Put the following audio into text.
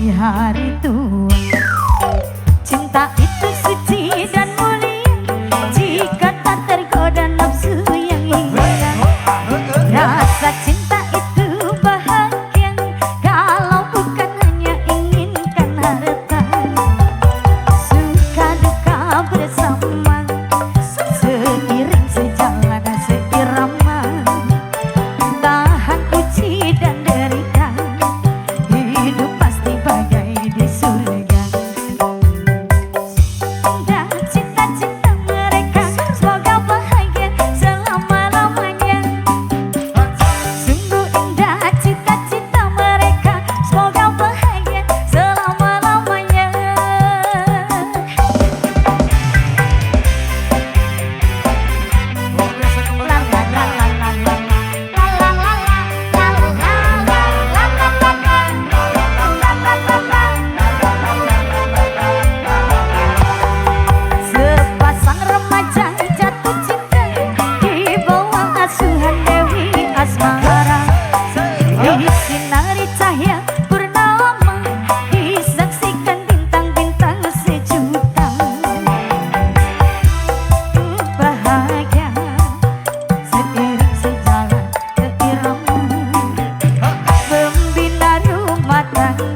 di hari tua. Cinta itu suci dan mulia jika tak tergoda nafsu yang hina. Rasa cinta itu bahagia kalau bukan hanya inginkan harta. Suka duka bersama seiring sejalan seirama. Tahan uji dan derita, hidup pasti bagai di surga. Dan cita-cita mereka semoga bahagia selama-lamanya. Sungguh indah cita-cita mereka semoga bahagia selama-lamanya. Sepasang remaja jatuh cinta di bawah asuhan Dewi Asmara. Disinari cahaya purnama, disaksikan bintang-bintang sejuta. Bahagia seiring sejalan seirama, membina rumah tangga